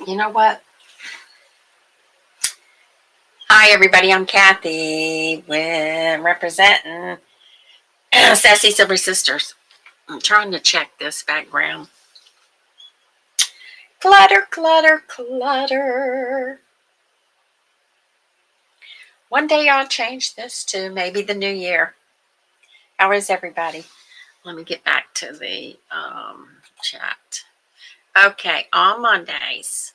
You know what? Hi, everybody. I'm Cathy. We're representing Sassy Silver Sisters. I'm trying to check this background. Clutter, clutter, clutter. One day I'll change this to maybe the new year. How is everybody? Let me get back to the chat. Okay, on Mondays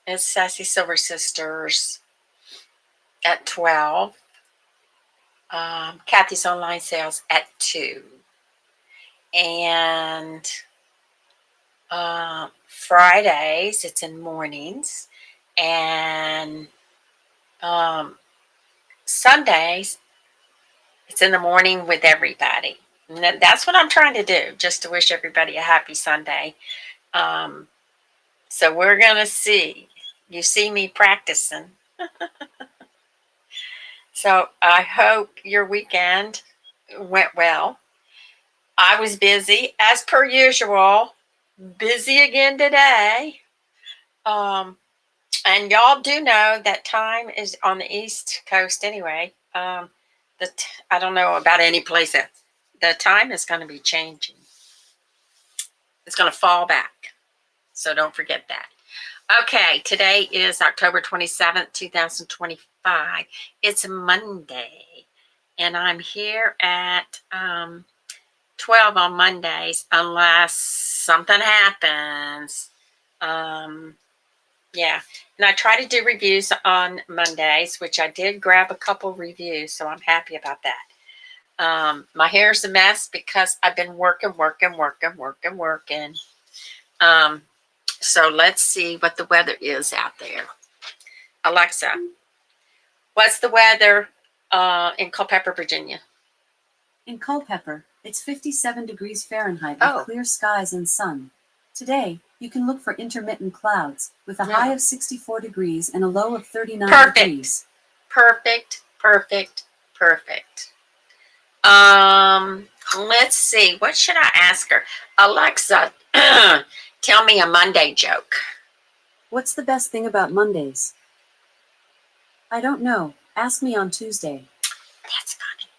is Sassy Silver Sisters at 12. Cathy's online sales at 2. And Fridays, it's in mornings. And Sundays, it's in the morning with everybody. And that's what I'm trying to do, just to wish everybody a happy Sunday. So we're going to see. You see me practicing. So I hope your weekend went well. I was busy, as per usual. Busy again today. And y'all do know that time is on the East Coast anyway. I don't know about any place else. The time is going to be changing. It's going to fall back. So don't forget that. Okay, today is October 27th, 2025. It's Monday. And I'm here at 12 on Mondays unless something happens. Yeah, and I try to do reviews on Mondays, which I did grab a couple reviews, so I'm happy about that. My hair's a mess because I've been working. So let's see what the weather is out there. Alexa, what's the weather in Culpeper, Virginia? In Culpeper, it's 57 degrees Fahrenheit with clear skies and sun. Today, you can look for intermittent clouds with a high of 64 degrees and a low of 39 degrees. Perfect. Let's see. What should I ask her? Alexa, tell me a Monday joke. What's the best thing about Mondays? I don't know. Ask me on Tuesday. That's funny.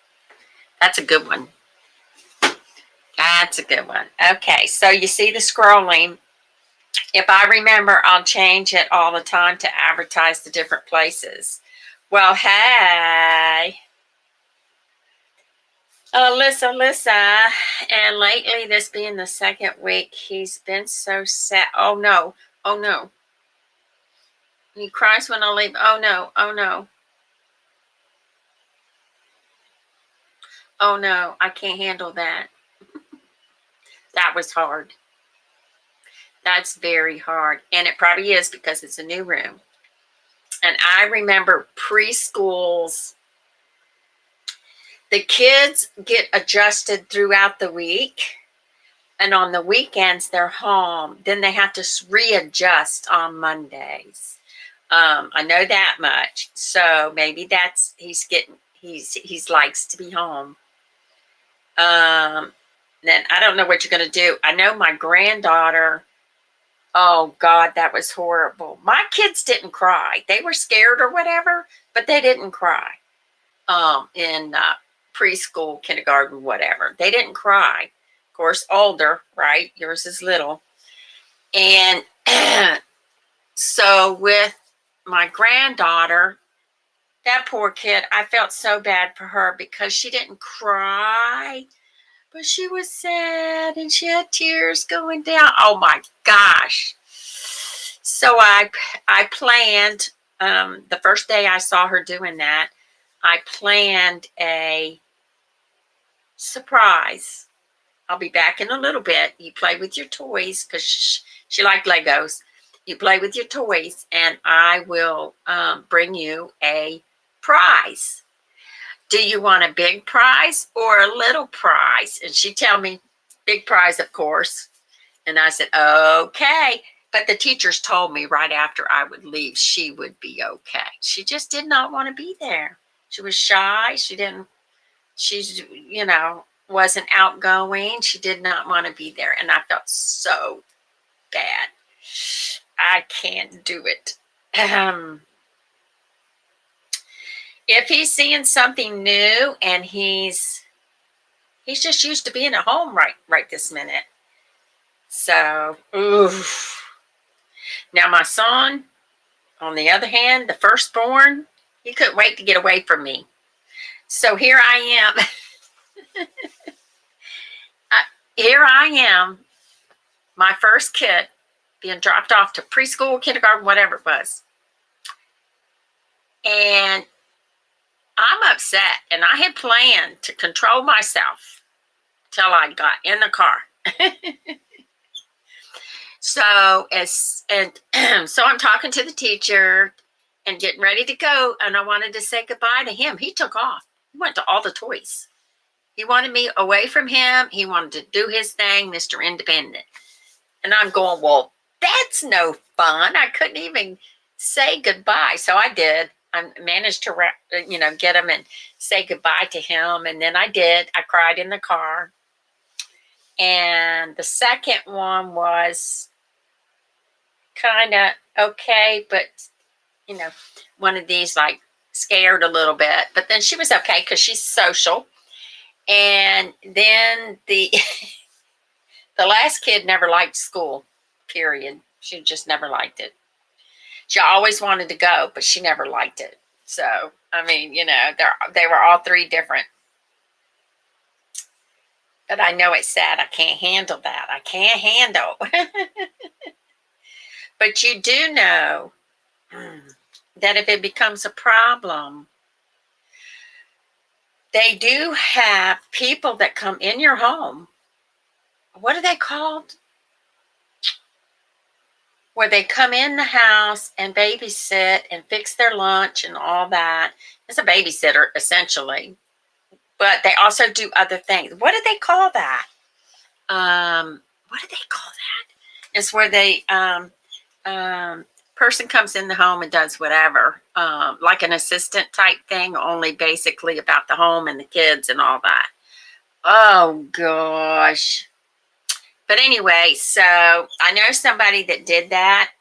That's a good one. Okay, so you see the scrolling. If I remember, I'll change it all the time to advertise the different places. Well, hey. Alyssa. And lately, this being the second week, he's been so sad. Oh, no. He cries when I leave. Oh, no. Oh, no. I can't handle that. That was hard. That's very hard. And it probably is because it's a new room. And I remember preschools, the kids get adjusted throughout the week. And on the weekends, they're home. Then they have to readjust on Mondays. I know that much. So maybe that's, he's likes to be home. Then I don't know what you're going to do. I know my granddaughter, oh God, that was horrible. My kids didn't cry. They were scared or whatever, but they didn't cry. In preschool, kindergarten, whatever. They didn't cry. Of course, older, right? Yours is little. And so with my granddaughter, that poor kid, I felt so bad for her because she didn't cry, but she was sad and she had tears going down. Oh my gosh. So I planned, the first day I saw her doing that, I planned a surprise. I'll be back in a little bit. You play with your toys because she liked Legos. You play with your toys and I will bring you a prize. Do you want a big prize or a little prize? And she tell me, big prize, of course. And I said, okay. But the teachers told me right after I would leave, she would be okay. She just did not want to be there. She was shy. She's, wasn't outgoing. She did not want to be there. And I felt so bad. I can't do it. If he's seeing something new and he's just used to being at home right this minute. So, oof. Now my son, on the other hand, the firstborn, he couldn't wait to get away from me. So here I am. Here I am, my first kid, being dropped off to preschool, kindergarten, whatever it was. And I'm upset, and I had planned to control myself till I got in the car. So so I'm talking to the teacher and getting ready to go, and I wanted to say goodbye to him. He took off. He went to all the toys. He wanted me away from him. He wanted to do his thing, Mr. Independent. And I'm going, well, that's no fun. I couldn't even say goodbye. So I did. I managed to, get him and say goodbye to him. And then I did. I cried in the car. And the second one was kind of okay, but, one of these, like, scared a little bit. But then she was okay because she's social. And then the last kid never liked school, period. She just never liked it. She always wanted to go, but she never liked it. So, I mean, they were all three different. But I know it's sad. I can't handle that. I can't handle. But you do know that if it becomes a problem, they do have people that come in your home. What are they called? Where they come in the house and babysit and fix their lunch and all that. It's a babysitter, essentially. But they also do other things. What do they call that? What do they call that? It's where they person comes in the home and does whatever, like an assistant type thing, only basically about the home and the kids and all that. Oh gosh. But anyway, so I know somebody that did that.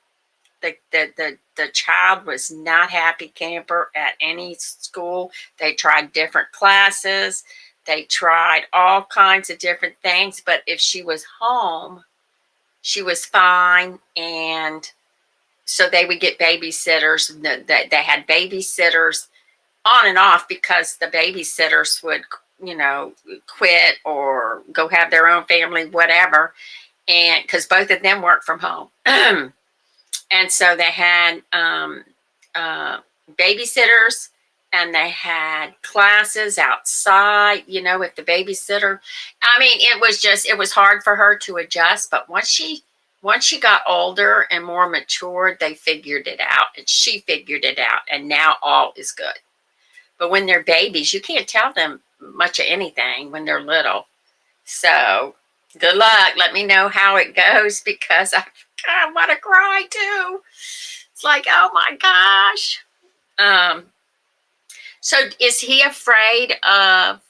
The child was not happy camper at any school. They tried different classes. They tried all kinds of different things. But if she was home, she was fine. And so they would get babysitters. They had babysitters on and off because the babysitters would, quit or go have their own family, whatever. And because both of them worked from home. And so they had babysitters and they had classes outside, with the babysitter. I mean, it was hard for her to adjust. But once she got older and more matured, they figured it out. And she figured it out. And now all is good. But when they're babies, you can't tell them much of anything when they're little. So good luck. Let me know how it goes because I want to cry too. It's like, oh my gosh. So is he afraid of,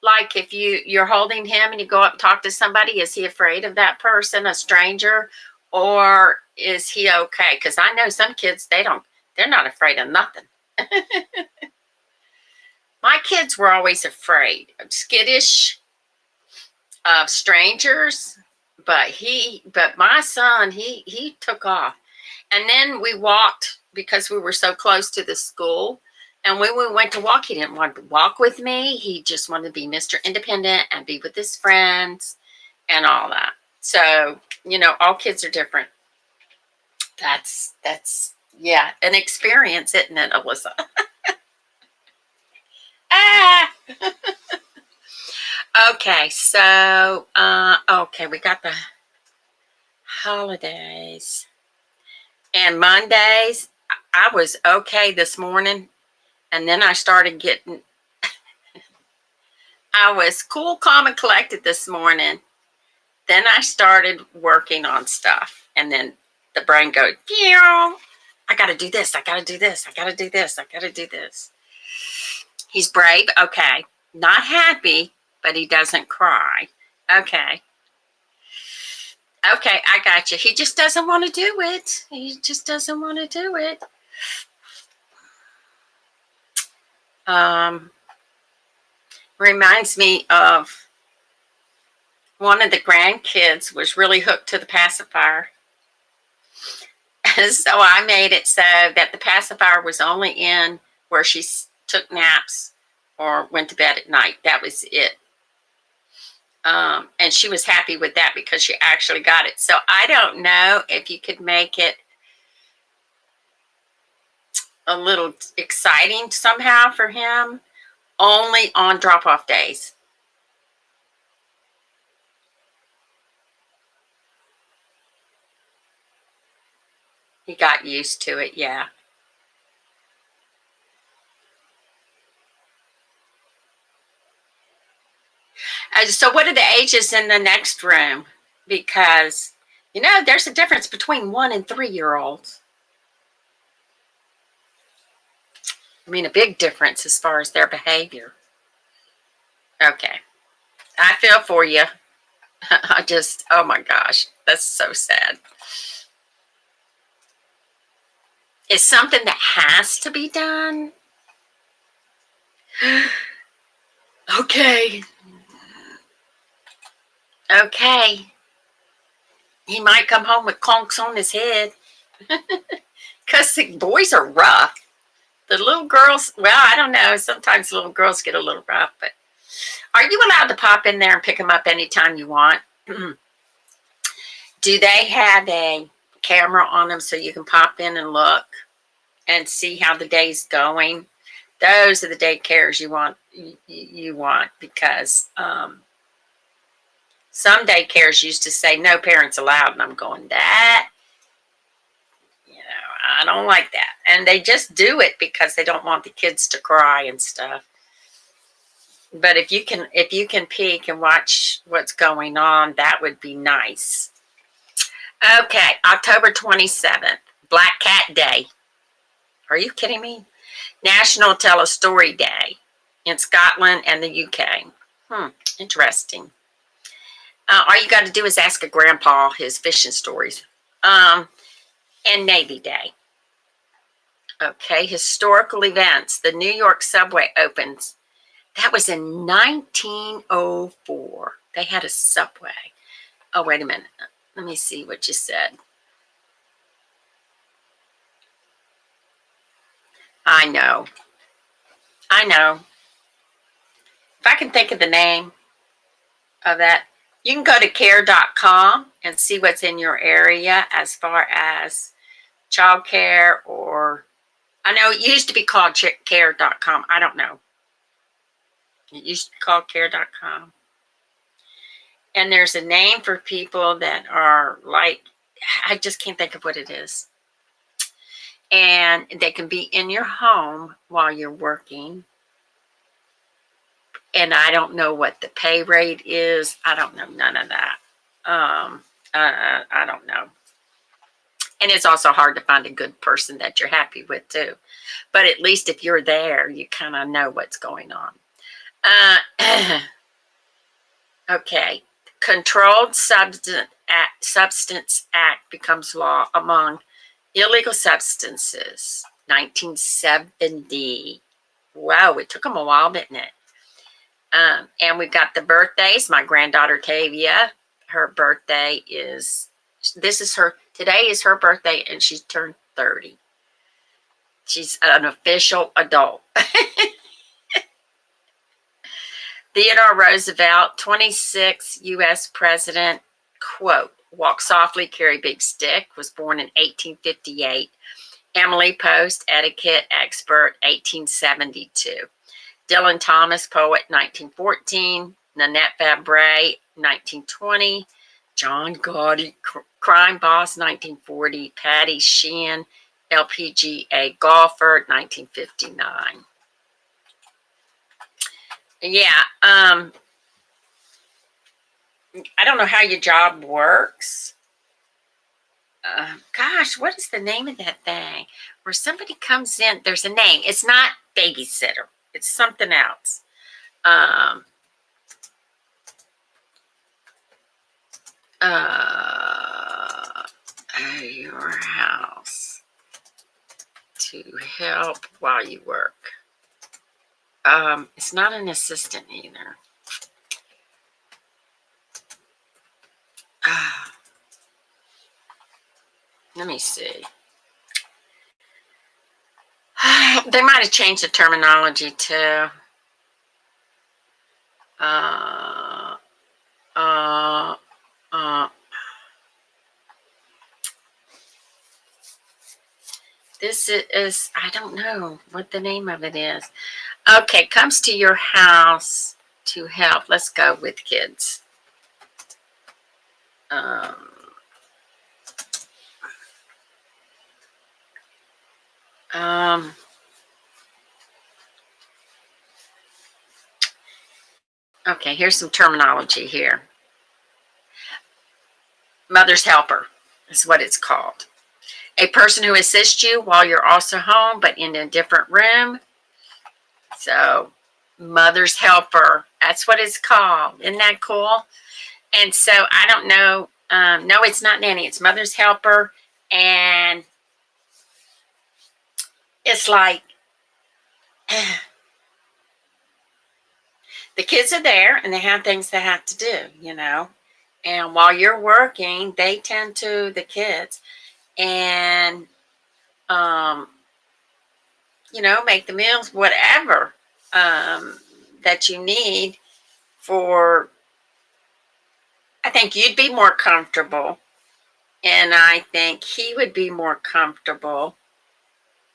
like, if you're holding him and you go up and talk to somebody, is he afraid of that person, a stranger, or is he okay? Because I know some kids, they're not afraid of nothing. My kids were always afraid, skittish of strangers, but my son, he took off. And then we walked because we were so close to the school. And when we went to walk, he didn't want to walk with me. He just wanted to be Mr. Independent and be with his friends and all that. So, all kids are different. That's an experience, isn't it, Alyssa? Okay, so we got the holidays and Mondays. I was okay this morning, and then I started getting I was cool, calm, and collected this morning. Then I started working on stuff, and then the brain goes, I gotta do this, I gotta do this, I gotta do this, I gotta do this. He's brave, okay. Not happy, but he doesn't cry. Okay. Okay, I got you. He just doesn't want to do it. He just doesn't want to do it. Reminds me of one of the grandkids was really hooked to the pacifier. So I made it so that the pacifier was only in where she took naps or went to bed at night. That was it. And she was happy with that because she actually got it. So I don't know if you could make it a little exciting somehow for him, only on drop-off days. He got used to it, yeah. So what are the ages in the next room? Because, there's a difference between 1 and 3-year-olds. I mean, a big difference as far as their behavior. Okay. I feel for you. Oh my gosh, that's so sad. It's something that has to be done. Okay. Okay. He might come home with conks on his head. Because the boys are rough. The little girls, well, I don't know. Sometimes little girls get a little rough, but are you allowed to pop in there and pick them up anytime you want? Do they have a camera on them so you can pop in and look and see how the day's going? Those are the daycares you want because some daycares used to say no parents allowed, and I'm going, that, I don't like that. And they just do it because they don't want the kids to cry and stuff. But if you can peek and watch what's going on, that would be nice. Okay, October 27th, Black Cat Day. Are you kidding me? National Tell a Story Day in Scotland and the UK. Interesting. All you got to do is ask a grandpa his fishing stories. And Navy Day. Okay, historical events. The New York subway opens. That was in 1904. They had a subway. Oh, wait a minute. Let me see what you said. I know. If I can think of the name of that, you can go to care.com and see what's in your area as far as childcare, or I know it used to be called care.com. I don't know. It used to be called care.com. And there's a name for people that are like, I just can't think of what it is. And they can be in your home while you're working. And I don't know what the pay rate is. I don't know none of that. I don't know. And it's also hard to find a good person that you're happy with too. But at least if you're there, you kind of know what's going on. Okay. Controlled Substance Act becomes law among illegal substances. 1970. Wow, it took them a while, didn't it? And we've got the birthdays. My granddaughter Tavia, her birthday is, today is her birthday, and she's turned 30. She's an official adult. Theodore Roosevelt, 26th U.S. president, quote, walk softly, carry big stick, was born in 1858. Emily Post, etiquette expert, 1872. Dylan Thomas, poet, 1914. Nanette Fabre, 1920. John Gotti, crime boss, 1940. Patty Sheehan, LPGA golfer, 1959. Yeah, I don't know how your job works. Gosh, what is the name of that thing? Where somebody comes in, there's a name. It's not babysitter. It's something else. at your house to help while you work. It's not an assistant either. Let me see. They might have changed the terminology to this is, I don't know what the name of it is. Okay, comes to your house to help. Let's go with kids. Okay, here's some terminology here. Mother's helper is what it's called. A person who assists you while you're also home, but in a different room. So, mother's helper, that's what it's called. Isn't that cool? And so, I don't know. No, it's not nanny. It's mother's helper. And it's like the kids are there and they have things they have to do, you know. And while you're working, they tend to the kids and, you know, make the meals, whatever that you need for. I think you'd be more comfortable, and I think he would be more comfortable,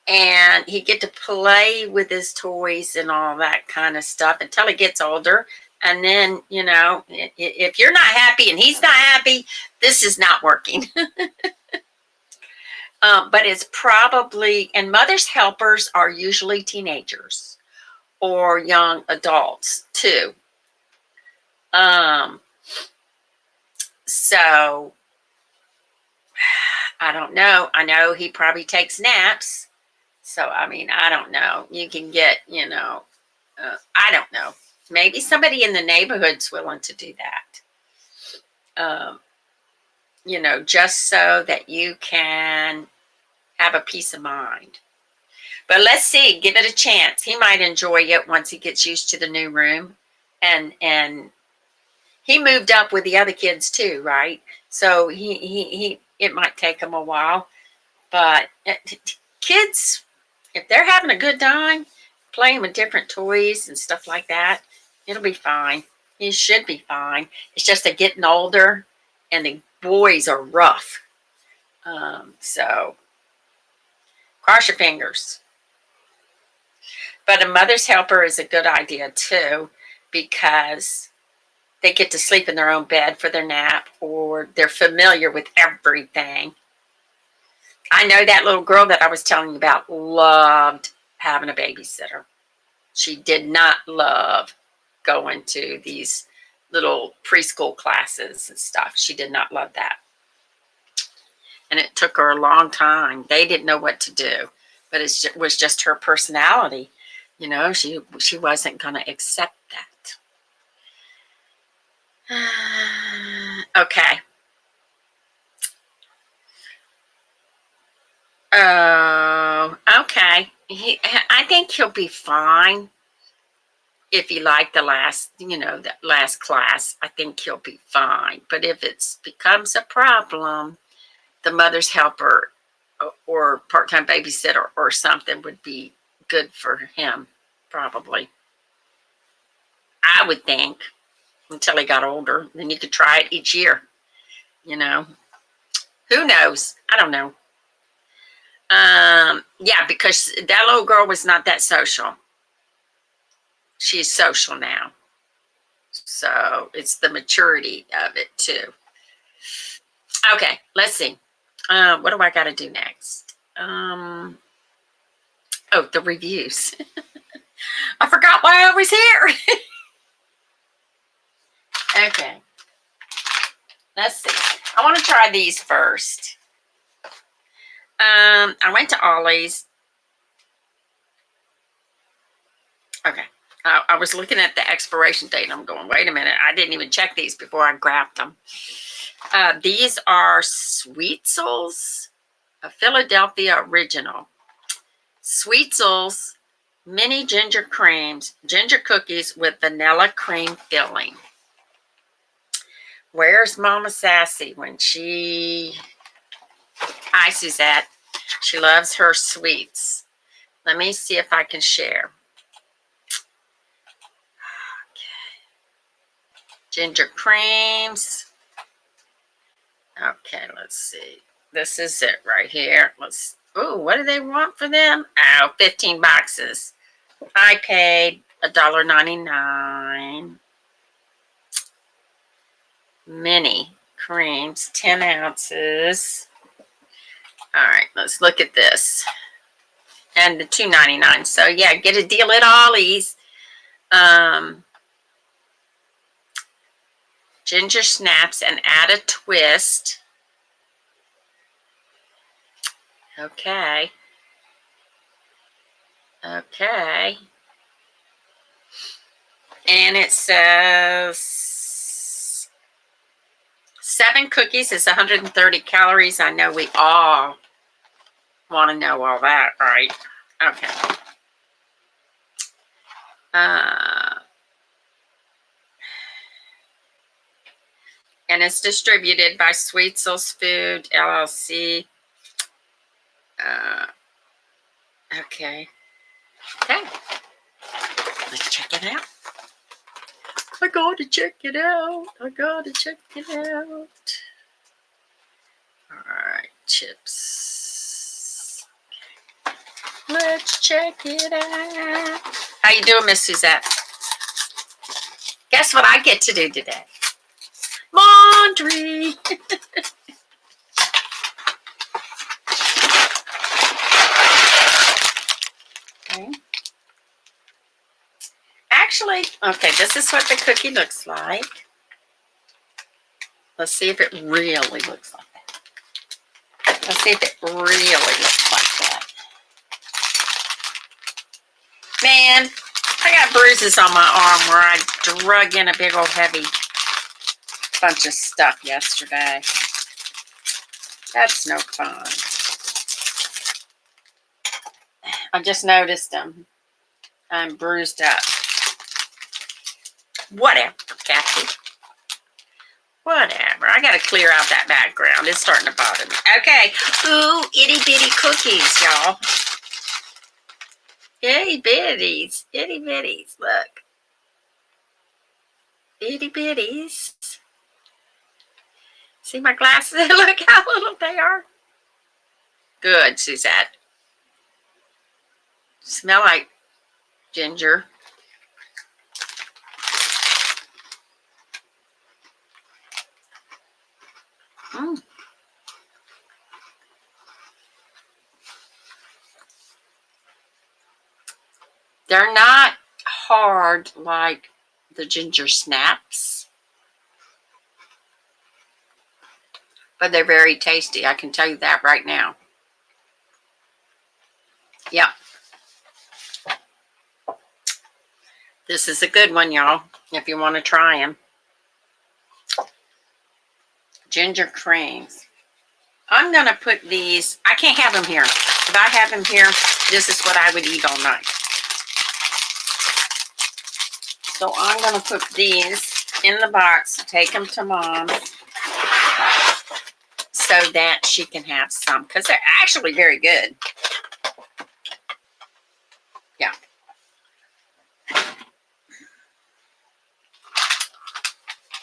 and he'd get to play with his toys and all that kind of stuff until he gets older. And then, you know, if you're not happy and he's not happy, this is not working. But it's probably, and mother's helpers are usually teenagers or young adults too. So I don't know. I know he probably takes naps. So, I mean, I don't know. You can get, you know, I don't know. Maybe somebody in the neighborhood's willing to do that. You know, just so that you can have a peace of mind. But let's see, give it a chance. He might enjoy it once he gets used to the new room. And he moved up with the other kids too, right? So he it might take him a while. But kids, if they're having a good time playing with different toys and stuff like that, it'll be fine. He should be fine. It's just they're getting older and the boys are rough. So cross your fingers. But a mother's helper is a good idea too, because they get to sleep in their own bed for their nap, or they're familiar with everything. I know that little girl that I was telling you about loved having a babysitter. She did not love going to these little preschool classes and stuff. She did not love that. And it took her a long time. They didn't know what to do, but it was just her personality. You know, she wasn't going to accept that. Okay. Oh, okay. I think he'll be fine. If he liked the last, you know, that last class, I think he'll be fine. But if it becomes a problem, the mother's helper or part-time babysitter or something would be good for him, probably. I would think, until he got older. Then you could try it each year, you know. Who knows? I don't know. Yeah, because that little girl was not that social. She's social now. So it's the maturity of it too. Okay, let's see. What do I got to do next? Oh, the reviews. I forgot why I was here. Okay. Let's see. I want to try these first. I went to Ollie's. Okay. I was looking at the expiration date and I'm going, wait a minute. I didn't even check these before I grabbed them. These are Sweetzel's, a Philadelphia original. Sweetzel's mini ginger creams, ginger cookies with vanilla cream filling. Where's Mama Sassy when she... Hi, Suzette. She loves her sweets. Let me see if I can share. Ginger creams. Okay, let's see. This is it right here. Oh, what do they want for them? Oh, 15 boxes. I paid $1.99. Mini creams, 10 ounces. All right, let's look at this. And the $2.99. So yeah, get a deal at Ollie's. Ginger snaps and add a twist. Okay. Okay. And it says 7 cookies is 130 calories. I know we all want to know all that, right? Okay. And it's distributed by Sweetzel's Food, LLC. Okay. Okay. Let's check it out. I gotta check it out. I gotta check it out. Alright, chips. Let's check it out. How you doing, Miss Suzette? Guess what I get to do today? Laundry. Okay. Actually, okay, this is what the cookie looks like. Let's see if it really looks like that. Let's see if it really looks like that. Man, I got bruises on my arm where I drug in a big old heavy bunch of stuff yesterday. That's no fun. I just noticed them. I'm bruised up. Whatever, Cathy. Whatever. I got to clear out that background. It's starting to bother me. Okay. Ooh, itty bitty cookies, y'all. Itty bitties. Itty bitties. Look. Itty bitties. See my glasses? Look how little they are. Good, Suzette. Smell like ginger. Mm. They're not hard like the ginger snaps, but they're very tasty. I can tell you that right now. Yep. This is a good one, y'all, if you want to try them. Ginger creams. I'm going to put these, I can't have them here. If I have them here, this is what I would eat all night. So I'm going to put these in the box, take them to Mom so that she can have some, because they're actually very good. Yeah.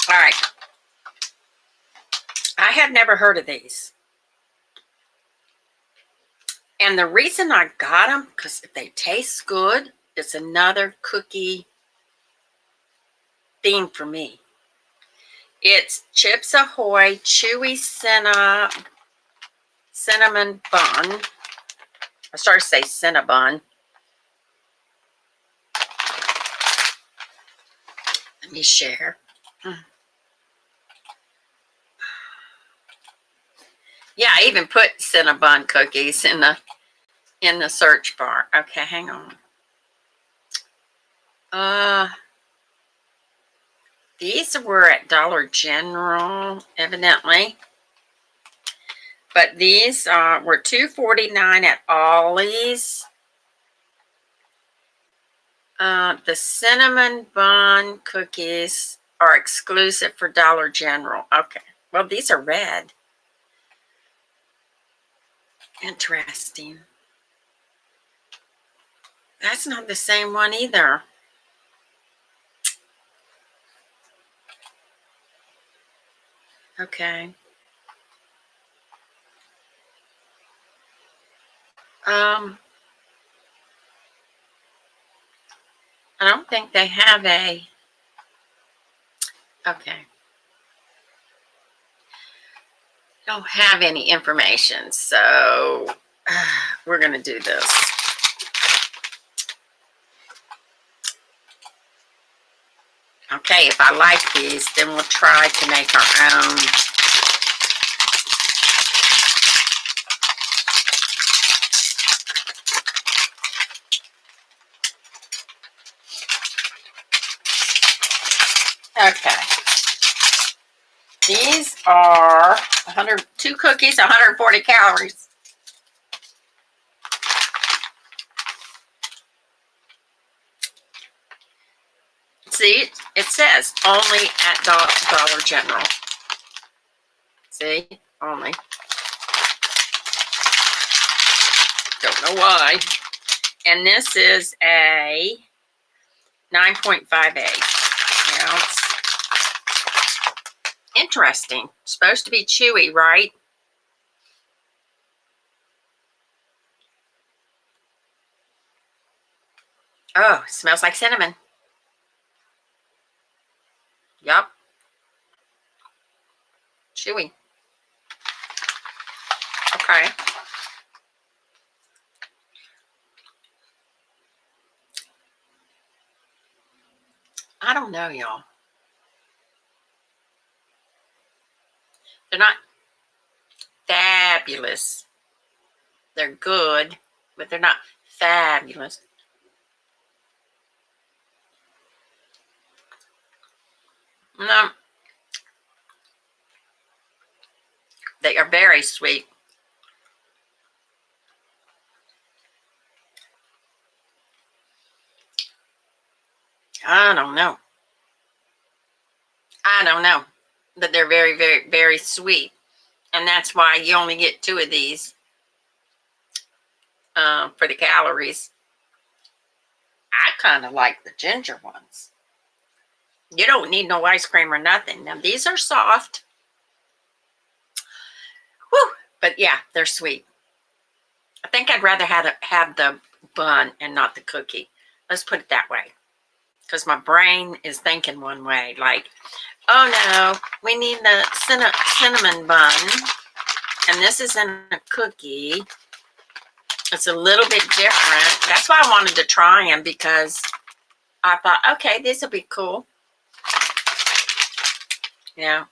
All right. I have never heard of these. And the reason I got them, because if they taste good, it's another cookie theme for me. It's Chips Ahoy Chewy Cinnamon Bun. I started to say Cinnabon. Let me share. Yeah, I even put Cinnabon cookies in the search bar. Okay, hang on. These were at Dollar General, evidently. But these were $2.49 at Ollie's. The cinnamon bun cookies are exclusive for Dollar General. Okay. Well, these are red. Interesting. That's not the same one either. Okay. I don't think they have a. Okay. Don't have any information, so we're going to do this. Okay, if I like these, then we'll try to make our own. Okay. These are 2 cookies, 140 calories. See, it says only at Dollar General. See, only. Don't know why. And this is a 9.58. Now, it's interesting. Supposed to be chewy, right? Oh, smells like cinnamon. Yup. Chewy. Okay. I don't know, y'all. They're not fabulous. They're good, but they're not fabulous. No. They are very sweet. I don't know. I don't know. But they're very, very, very sweet. And that's why you only get 2 of these for the calories. I kind of like the ginger ones. You don't need no ice cream or nothing. Now, these are soft. Whew. But yeah, they're sweet. I think I'd rather have the bun and not the cookie. Let's put it that way. Because my brain is thinking one way. Like, oh no, we need the cinnamon bun. And this is in a cookie. It's a little bit different. That's why I wanted to try them, because I thought, okay, this will be cool. Yeah.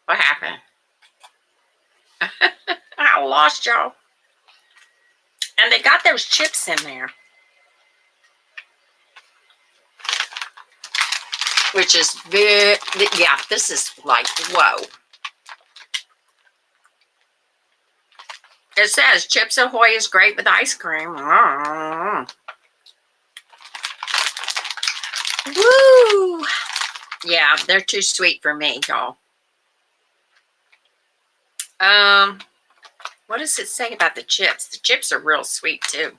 What happened? I lost y'all. And they got those chips in there. Which is very, yeah, this is like, whoa. It says Chips Ahoy is great with ice cream. Woo! Yeah, they're too sweet for me, y'all. What does it say about the chips? The chips are real sweet too.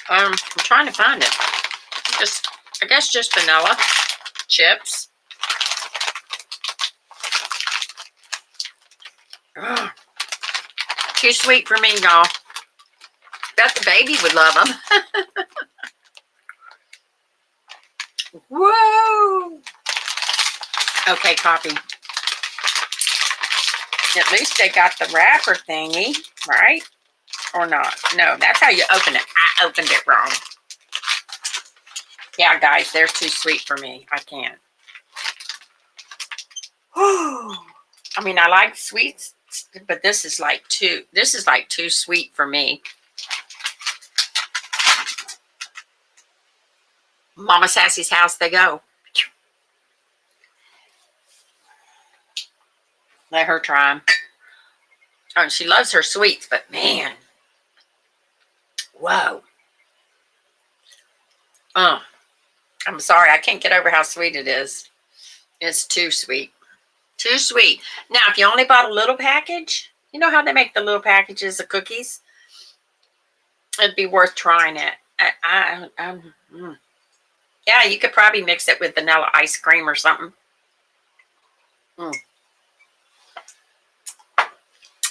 I'm trying to find it. I guess just vanilla chips. Ugh. Too sweet for me, y'all. Bet the baby would love them. Whoa! Okay, copy. At least they got the wrapper thingy, right? Or not? No, that's how you open it. I opened it wrong. Yeah, guys, they're too sweet for me. I can't. I mean, I like sweets, But this is like too sweet for me. Mama Sassy's house they go. Let her try them. Oh, and she loves her sweets, but man, whoa. Oh, I'm sorry. I can't get over how sweet it is. It's too sweet. Too sweet. Now, if you only bought a little package, you know how they make the little packages of cookies? It'd be worth trying it. Yeah, you could probably mix it with vanilla ice cream or something. Mm.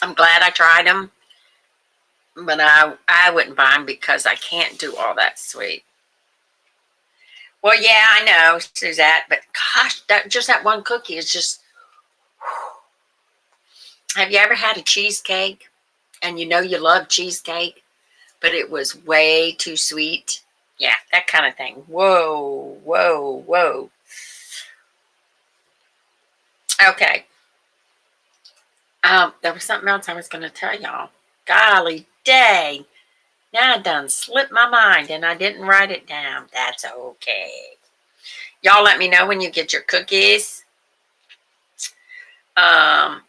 I'm glad I tried them, but I wouldn't buy them because I can't do all that sweet. Well, yeah, I know, Suzette, but gosh, that one cookie is just. Have you ever had a cheesecake and you know you love cheesecake, but it was way too sweet? Yeah, that kind of thing. Whoa, whoa, whoa. Okay. There was something else I was going to tell y'all. Golly day. Now I done slipped my mind and I didn't write it down. That's okay. Y'all let me know when you get your cookies. Now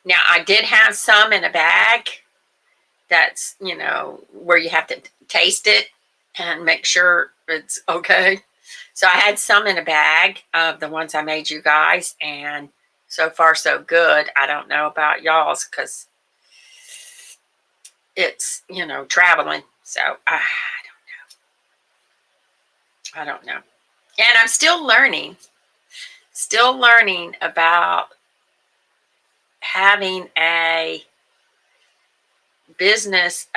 I did have some in a bag. That's, where you have to taste it and make sure it's okay. So I had some in a bag of the ones I made you guys, and so far so good. I don't know about y'all's because it's, traveling. So I don't know. And I'm still learning about having a business,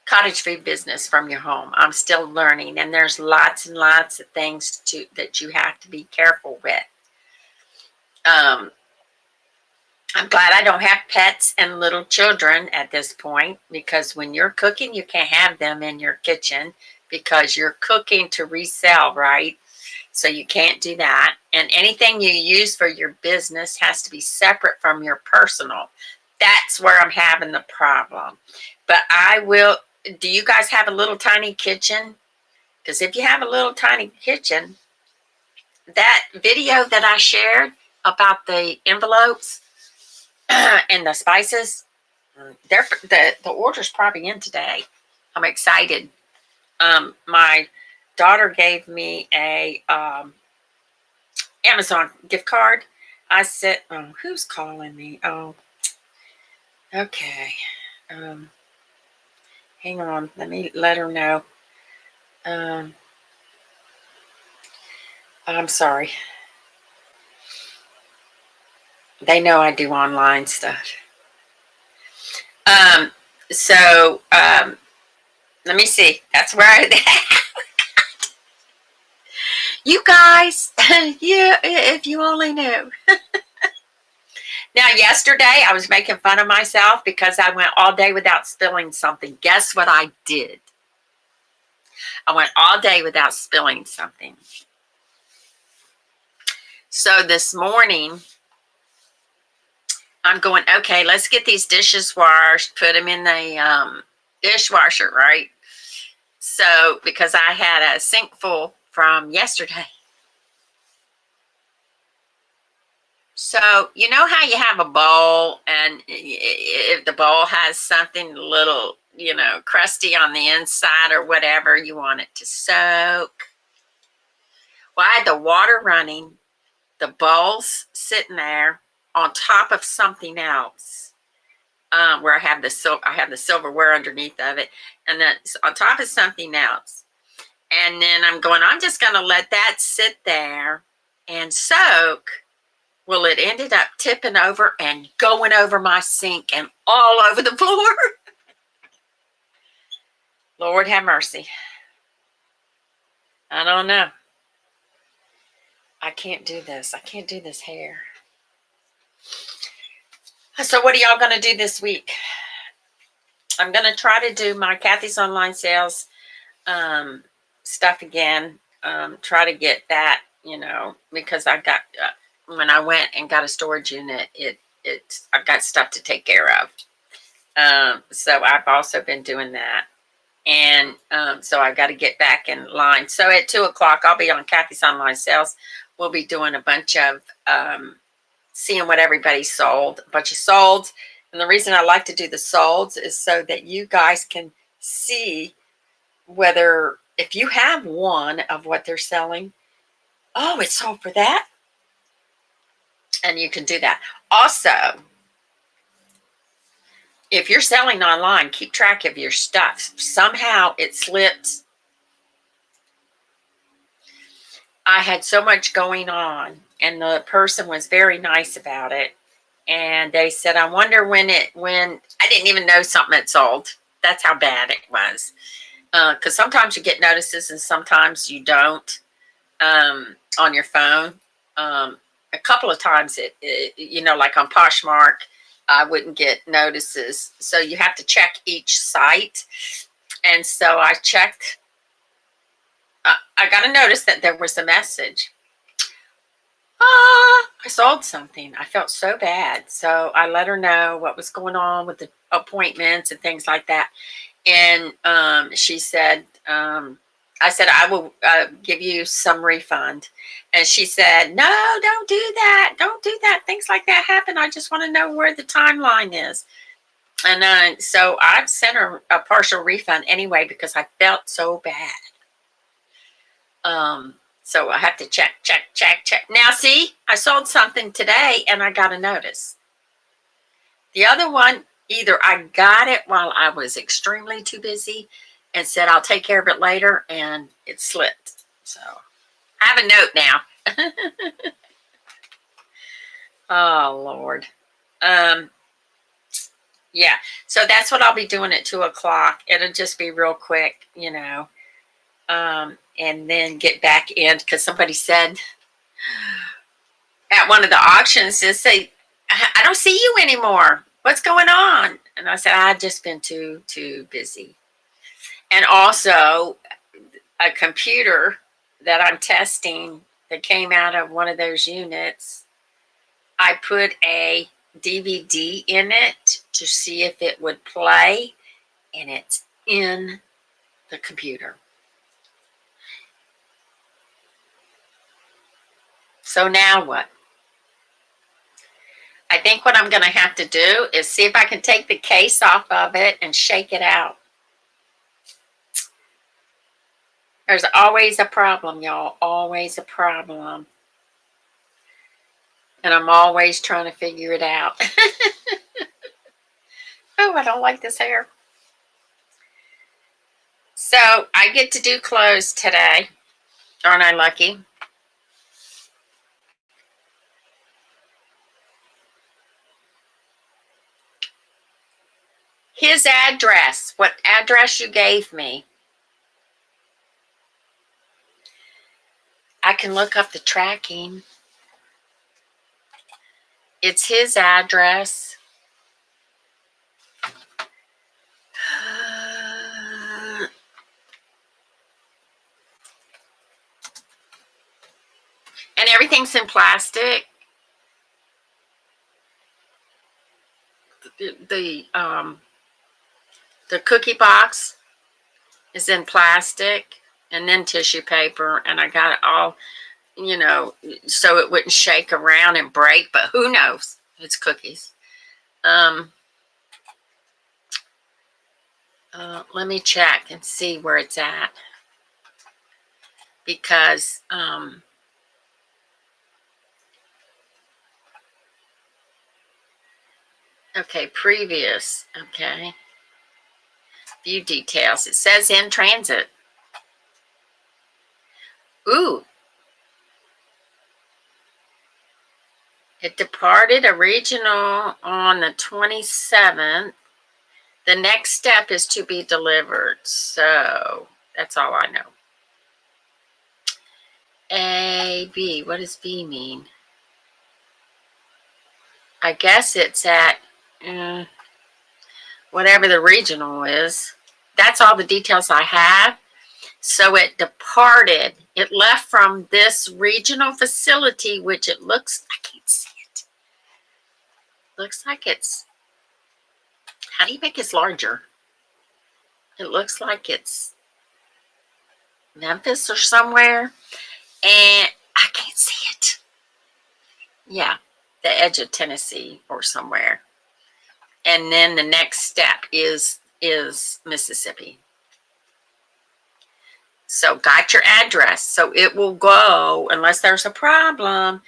cottage food business from your home. I'm still learning, and there's lots and lots of things that you have to be careful with. I'm glad I don't have pets and little children at this point, because when you're cooking, you can't have them in your kitchen because you're cooking to resell, right? So you can't do that. And anything you use for your business has to be separate from your personal. That's where I'm having the problem. But do you guys have a little tiny kitchen? Because if you have a little tiny kitchen, that video that I shared about the envelopes and the spices, the order's probably in today. I'm excited. My daughter gave me a Amazon gift card. I said, oh, who's calling me? Oh, okay. Hang on. Let me let her know. I'm sorry. They know I do online stuff. So let me see. That's where you guys, yeah, if you only knew. Now, yesterday I was making fun of myself because I went all day without spilling something. Guess what I did? I went all day without spilling something. So this morning, I'm going, okay, let's get these dishes washed, put them in the dishwasher, right? So, because I had a sink full from yesterday. So, you know how you have a bowl, and if the bowl has something a little, crusty on the inside or whatever, you want it to soak. Well, I had the water running, the bowl's sitting there on top of something else, where I have the silverware underneath of it, and then on top of something else. And then I'm just going to let that sit there and soak. Well, it ended up tipping over and going over my sink and all over the floor. Lord have mercy. I don't know. I can't do this. I can't do this hair. So what are y'all going to do this week? I'm going to try to do my Cathy's online sales stuff again. Try to get that, because I got when I went and got a storage unit, I've got stuff to take care of. So I've also been doing that. And so I've got to get back in line. So at 2 o'clock, I'll be on Cathy's Online Sales. We'll be doing a bunch of seeing what everybody sold, a bunch of solds. And the reason I like to do the solds is so that you guys can see whether, if you have one of what they're selling, oh, it sold for that. And you can do that. Also, if you're selling online, keep track of your stuff. Somehow it slips. I had so much going on, and the person was very nice about it. And they said, I wonder when I didn't even know something had sold. That's how bad it was. Because sometimes you get notices and sometimes you don't on your phone. A couple of times, like on Poshmark, I wouldn't get notices. So you have to check each site. And so I checked. I got a notice that there was a message. I sold something. I felt so bad. So I let her know what was going on with the appointments and things like that. And she said, I said, I will give you some refund. And she said, no, don't do that. Don't do that. Things like that happen. I just want to know where the timeline is. And so I sent her a partial refund anyway because I felt so bad. So I have to check. Now, see, I sold something today and I got a notice. The other one, either I got it while I was extremely too busy and said I'll take care of it later, and it slipped. So I have a note now. Oh, Lord. Yeah, so that's what I'll be doing at 2 o'clock. It'll just be real quick, and then get back in, because somebody said at one of the auctions, they say, I don't see you anymore. What's going on? And I said, I've just been too busy. And also a computer that I'm testing that came out of one of those units, I put a DVD in it to see if it would play, and it's in the computer. So now what? I think what I'm going to have to do is see if I can take the case off of it and shake it out. There's always a problem, y'all. Always a problem. And I'm always trying to figure it out. Oh, I don't like this hair. So I get to do clothes today. Aren't I lucky? His address, what address you gave me. I can look up the tracking. It's his address. And everything's in plastic. The cookie box is in plastic, and then tissue paper, and I got it all, so it wouldn't shake around and break, but who knows? It's cookies. Let me check and see where it's at, because okay, previous, okay, view details. It says in transit. Ooh. It departed original on the 27th. The next step is to be delivered. So that's all I know. A, B. What does B mean? I guess it's at whatever the regional is. That's all the details I have. So it departed. It left from this regional facility, which it looks, I can't see it. Looks like it's, how do you make this larger? It looks like it's Memphis or somewhere. And I can't see it. Yeah, the edge of Tennessee or somewhere. And then the next step is Mississippi. So got your address. So it will go, unless there's a problem,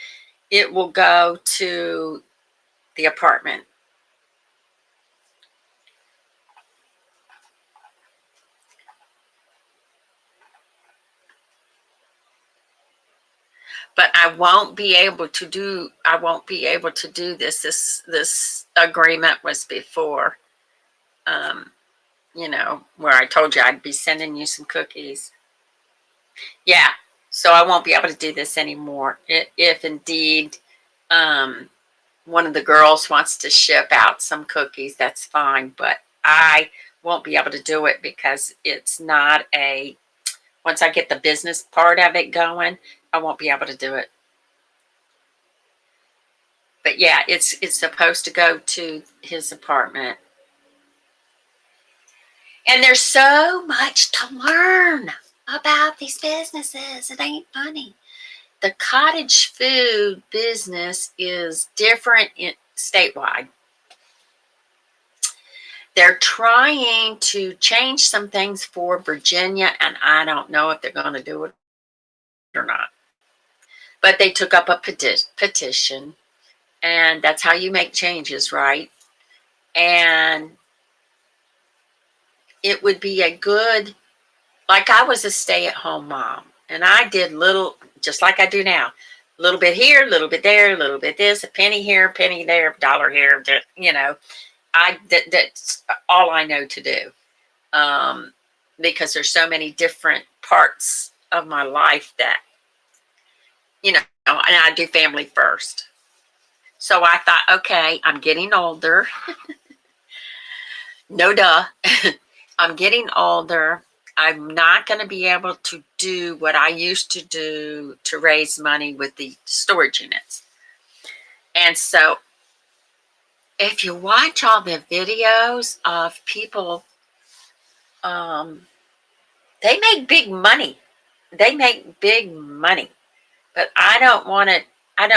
it will go to the apartment. But I won't be able to do this. This agreement was before, you know, where I told you I'd be sending you some cookies. Yeah, so I won't be able to do this anymore. If indeed one of the girls wants to ship out some cookies, that's fine. But I won't be able to do it because it's not a, once I get the business part of it going, I won't be able to do it. But yeah, it's supposed to go to his apartment. And there's so much to learn about these businesses. It ain't funny. The cottage food business is different statewide. They're trying to change some things for Virginia, and I don't know if they're going to do it or not. But they took up a petition, and that's how you make changes, right? And it would be a good, like I was a stay-at-home mom, and I did little, just like I do now, a little bit here, a little bit there, a little bit this, a penny here, a penny there, $1 here, you know. That's all I know to do, because there's so many different parts of my life that, you know, and I do family first. So I thought, okay, I'm getting older. No duh. I'm getting older. I'm not going to be able to do what I used to do to raise money with the storage units. And so if you watch all the videos of people, they make big money. They make big money. But I don't want it. I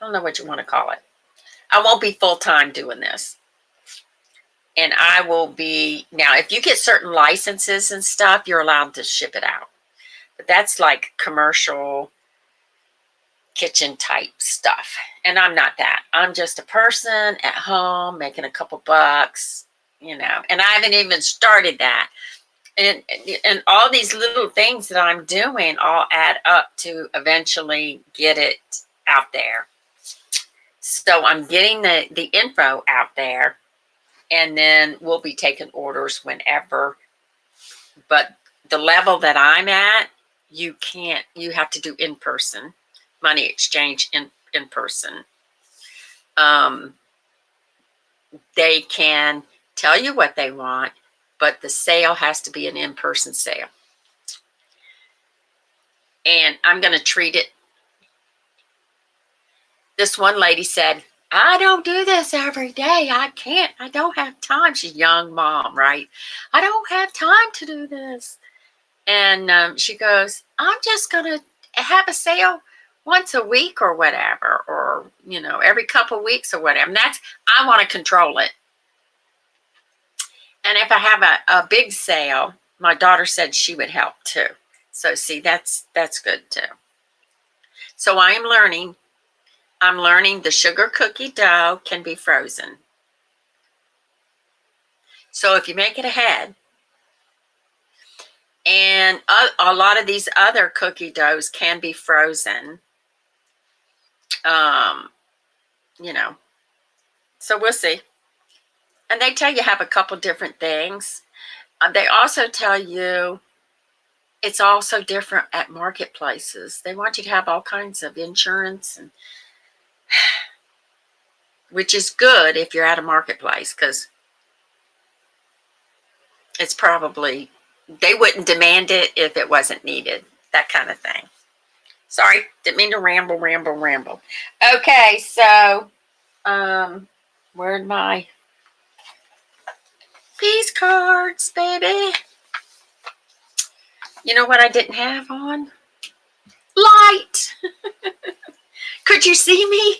don't know what you want to call it. I won't be full-time doing this. And I will be, now if you get certain licenses and stuff, you're allowed to ship it out. But that's like commercial kitchen type stuff. And I'm not that. I'm just a person at home making a couple bucks, you know, and I haven't even started that. And all these little things that I'm doing all add up to eventually get it out there. So I'm getting the info out there, and then we'll be taking orders whenever. But the level that I'm at, you have to do in person, money exchange in person. They can tell you what they want, but the sale has to be an in-person sale. And I'm going to treat it. This one lady said, I don't do this every day. I can't. I don't have time. She's a young mom, right? I don't have time to do this. And she goes, I'm just going to have a sale once a week or whatever, or, you know, every couple of weeks or whatever. And I want to control it. And if I have a big sale, my daughter said she would help too. So see, that's good too. So I'm learning the sugar cookie dough can be frozen. So if you make it ahead, and a lot of these other cookie doughs can be frozen, you know, so we'll see. And they tell you have a couple different things. They also tell you it's also different at marketplaces. They want you to have all kinds of insurance, and which is good if you're at a marketplace, because it's probably they wouldn't demand it if it wasn't needed. That kind of thing. Sorry, didn't mean to ramble. Okay, so where'd my peace cards, baby? You know what I didn't have on? Light. Could you see me?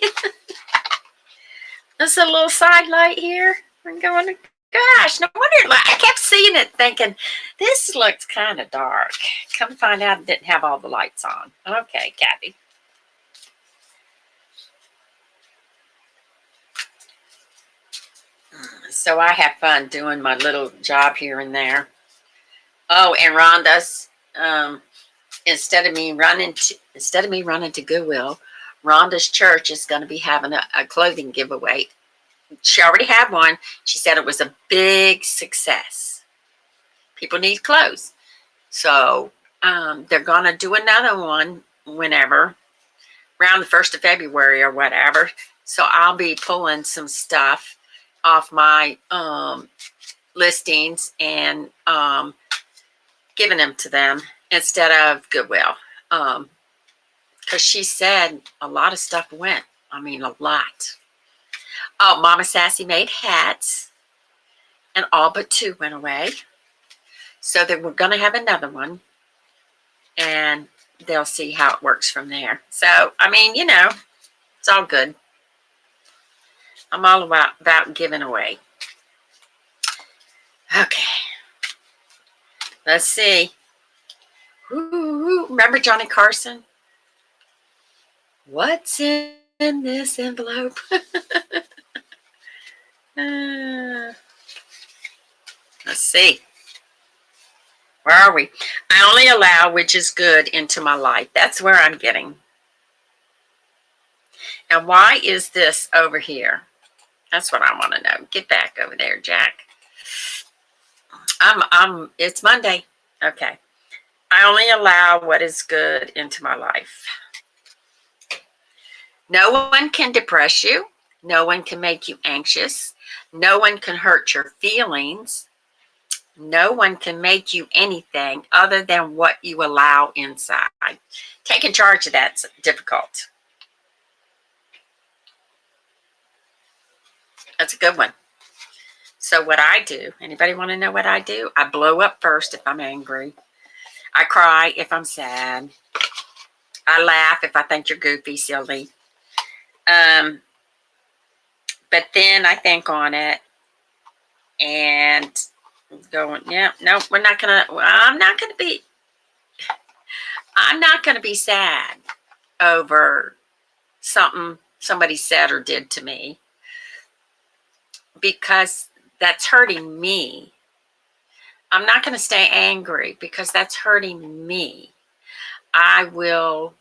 There's a little side light here. I'm going, gosh, no wonder. I kept seeing it thinking, this looks kind of dark. Come find out it didn't have all the lights on. Okay, Cathy. So I have fun doing my little job here and there. Oh, and Rhonda's, instead of me running to Goodwill, Rhonda's church is going to be having a clothing giveaway. She already had one. She said it was a big success. People need clothes. So they're going to do another one whenever, around the 1st of February or whatever. So I'll be pulling some stuff off my listings and giving them to them instead of Goodwill. Because she said a lot of stuff went. I mean, a lot. Oh, Mama Sassy made hats, and all but 2 went away. So that we're going to have another one, and they'll see how it works from there. So, I mean, you know, it's all good. I'm all about giving away. Okay. Let's see. Ooh, remember Johnny Carson? What's in this envelope? Let's see. Where are we? I only allow which is good into my life. That's where I'm getting. And why is this over here? That's what I want to know. Get back over there, Jack. It's Monday. Okay. I only allow what is good into my life. No one can depress you. No one can make you anxious. No one can hurt your feelings. No one can make you anything other than what you allow inside. Taking charge of that's difficult. That's a good one. So what I do, anybody want to know what I do? I blow up first if I'm angry. I cry if I'm sad. I laugh if I think you're goofy, silly. But then I think on it and going, yeah, no, I'm not gonna be sad over something somebody said or did to me, because that's hurting me. I'm not going to stay angry because that's hurting me. I will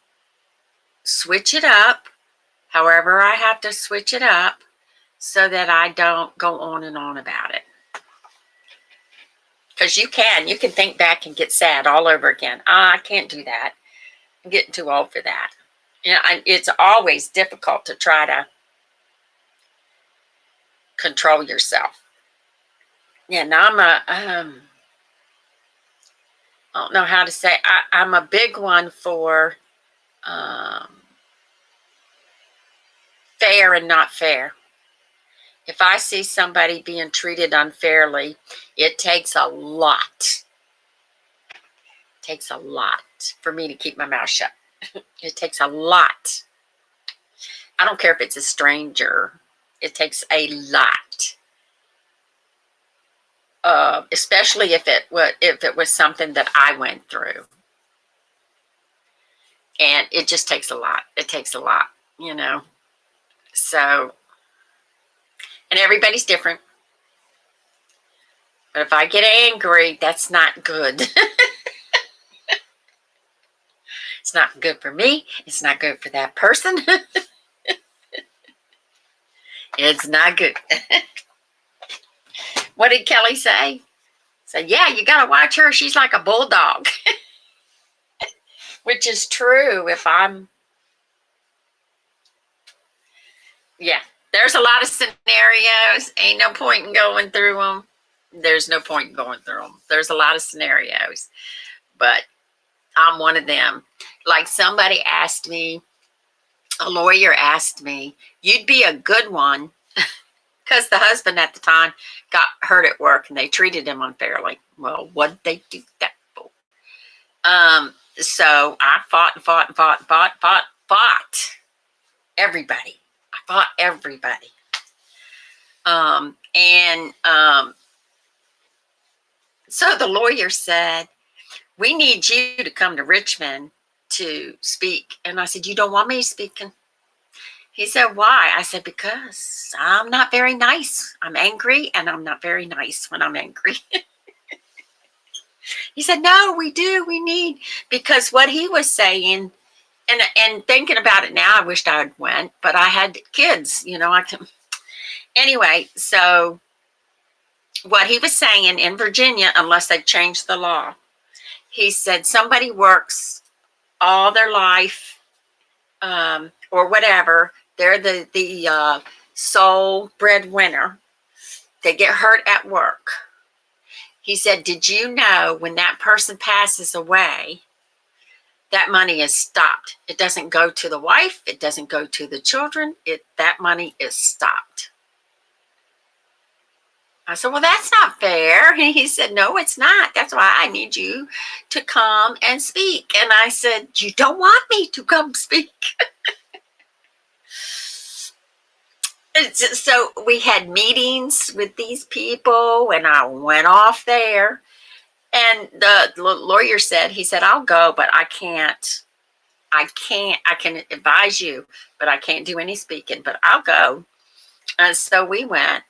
switch it up however I have to switch it up so that I don't go on and on about it. Because you can think back and get sad all over again. I can't do that. I'm getting too old for that. You know, it's always difficult to try to control yourself. Yeah, now I don't know how to say. I'm a big one for fair and not fair. If I see somebody being treated unfairly, it takes a lot. It takes a lot for me to keep my mouth shut. It takes a lot. I don't care if it's a stranger. It takes a lot. Especially if it was something that I went through. And it just takes a lot. It takes a lot, you know. So, and everybody's different. But if I get angry, that's not good. It's not good for me. It's not good for that person. It's not good. What did Kelly say? So, yeah, you got to watch her. She's like a bulldog. Which is true if I'm... Yeah, there's a lot of scenarios. Ain't no point in going through them. there's no point in going through them. There's a lot of scenarios, but I'm one of them. Like somebody asked me, a lawyer asked me, you'd be a good one, because the husband at the time got hurt at work and they treated him unfairly. Well, what'd they do that for? So I fought and fought and fought and fought everybody. I fought everybody. So the lawyer said, we need you to come to Richmond to speak. And I said, you don't want me speaking? He said, why? I said, because I'm not very nice. I'm angry, and I'm not very nice when I'm angry. He said, no, we do. We need, because what he was saying, and thinking about it now, I wished I had went, but I had kids, Anyway, so what he was saying in Virginia, unless they've changed the law, he said somebody works all their life, or whatever, they're the sole breadwinner. They get hurt at work. He said, did you know when that person passes away, that money is stopped? It doesn't go to the wife. It doesn't go to the children. That money is stopped. I said, well, that's not fair. And he said, no, it's not. That's why I need you to come and speak. And I said, you don't want me to come speak. So we had meetings with these people, and I went off there. And the lawyer said, he said, I'll go, but I can advise you, but I can't do any speaking, but I'll go. And so we went,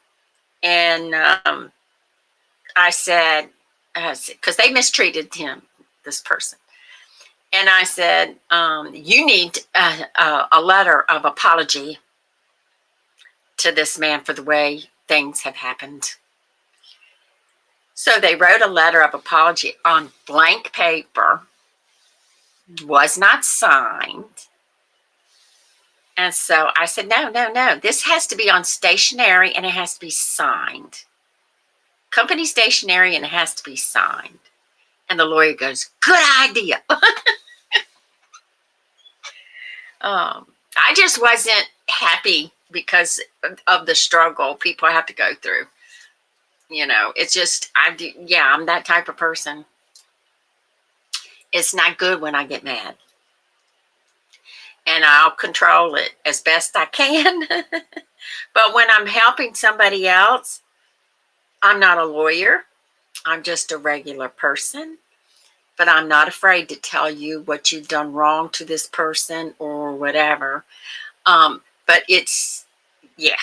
and I said, because they mistreated him, this person. And I said, you need a letter of apology to this man for the way things have happened. So they wrote a letter of apology on blank paper, was not signed. And so I said, no, this has to be on stationery, and it has to be signed. Company stationery, and it has to be signed. And the lawyer goes, good idea. I just wasn't happy because of the struggle people have to go through. It's just, I'm that type of person. It's not good when I get mad. And I'll control it as best I can. But when I'm helping somebody else, I'm not a lawyer. I'm just a regular person. But I'm not afraid to tell you what you've done wrong to this person or whatever. But it's, yeah.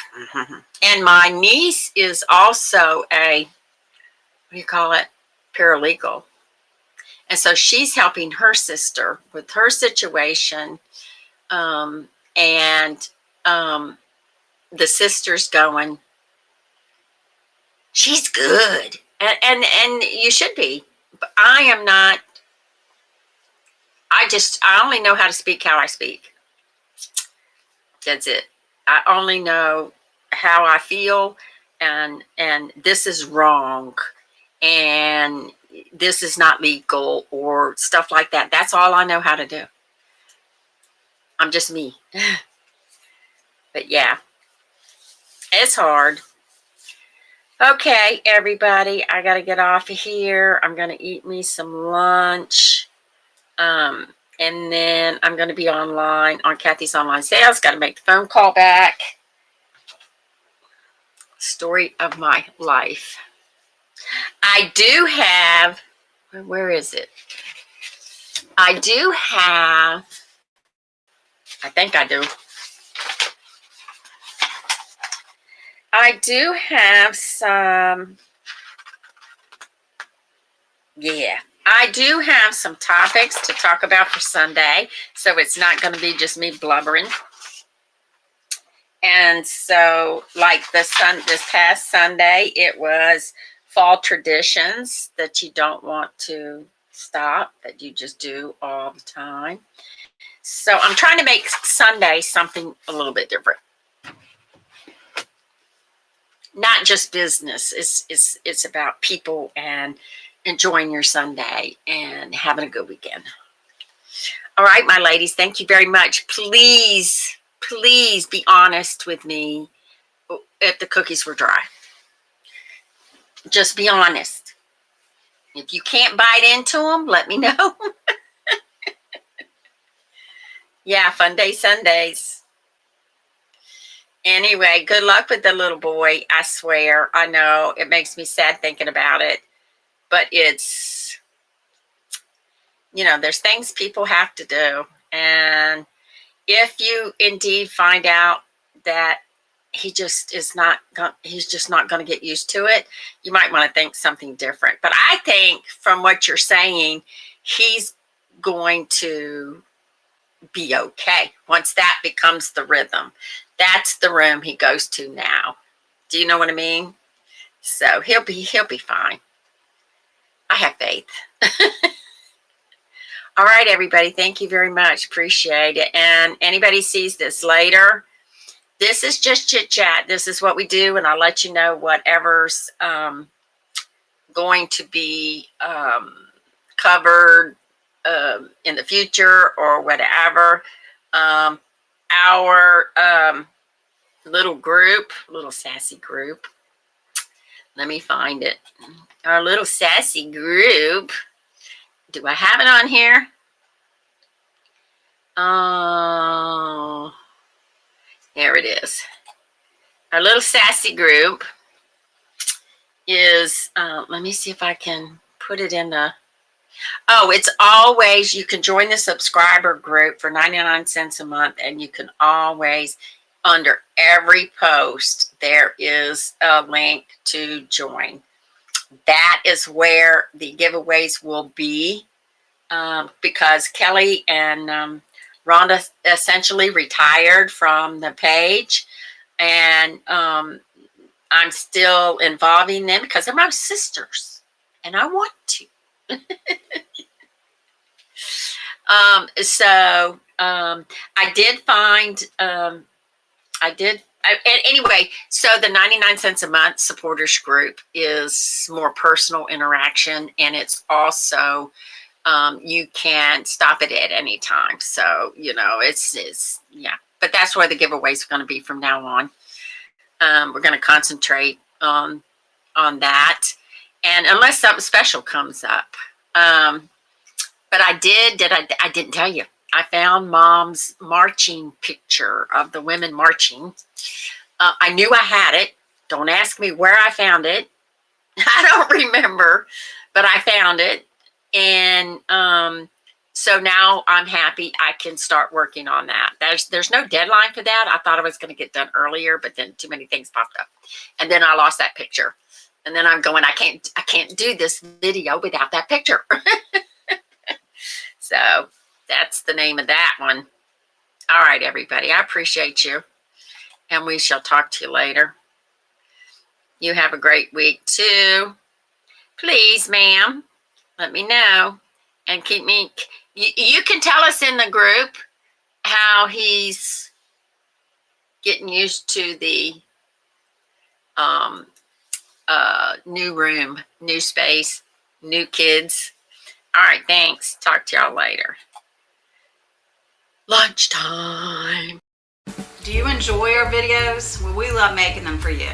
And my niece is also a, paralegal. And so she's helping her sister with her situation. And the sister's going, she's good. And you should be. But I am not. I only know how to speak how I speak. That's it. I only know how I feel, and this is wrong, and this is not legal, or stuff like that. That's all I know how to do. I'm just me. But yeah, it's hard. Okay, everybody, I got to get off of here. I'm going to eat me some lunch. And then I'm going to be online on Cathy's Online Sales. Got to make the phone call back. Story of my life. I do have, where is it? I do have, I think I do. I do have some, yeah. I do have some topics to talk about for Sunday, so it's not going to be just me blubbering. And so, like this past Sunday, it was fall traditions that you don't want to stop, that you just do all the time. So I'm trying to make Sunday something a little bit different. not just business. It's about people and enjoying your Sunday and having a good weekend. All right, my ladies, thank you very much. Please, please be honest with me if the cookies were dry. Just be honest. If you can't bite into them, let me know. Yeah, fun day Sundays. Anyway, good luck with the little boy. I swear, I know it makes me sad thinking about it, but it's, you know, there's things people have to do. And if you indeed find out that he just is not, he's just not going to get used to it, you might want to think something different. But I think from what you're saying, he's going to be okay once that becomes the rhythm. That's the room he goes to now. Do you know what I mean? So he'll be fine. I have faith. All right, everybody. Thank you very much. Appreciate it. And anybody sees this later, this is just chit chat. This is what we do, and I'll let you know whatever's going to be covered in the future or whatever. Our little group, little sassy group. Let me find it. Our little sassy group. Do I have it on here? Oh, there it is. Our little sassy group is, let me see if I can put it in the, oh, it's always, you can join the subscriber group for 99 cents a month, and you can always, under every post, there is a link to join. That is where the giveaways will be, because Kelly and Rhonda essentially retired from the page, and I'm still involving them because they're my sisters, and I want to. I did find, anyway, so the 99 cents a month supporters group is more personal interaction, and it's also, you can stop it at any time. So, you know, it's yeah, but that's where the giveaway is going to be from now on. We're going to concentrate on that. And unless something special comes up. But I didn't tell you. I found Mom's marching picture of the women marching. I knew I had it. Don't ask me where I found it. I don't remember, but I found it. And so now I'm happy I can start working on that. There's no deadline for that. I thought I was going to get done earlier, but then too many things popped up. And then I lost that picture. And then I'm going, I can't do this video without that picture. So that's the name of that one. All right, everybody. I appreciate you. And we shall talk to you later. You have a great week too. Please, ma'am, let me know. And keep me, you can tell us in the group how he's getting used to the new room, new space, new kids. All right, thanks. Talk to y'all later. Lunchtime. Do you enjoy our videos? Well, we love making them for you.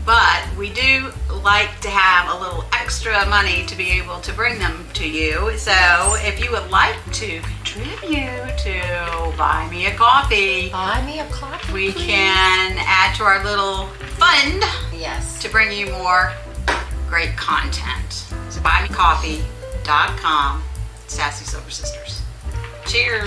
But we do like to have a little extra money to be able to bring them to you. So if you would like to contribute to buy me a coffee, we can add to our little fund. Yes. To bring you more great content. So buymecoffee.com, Sassy Silver Sisters. Cheers.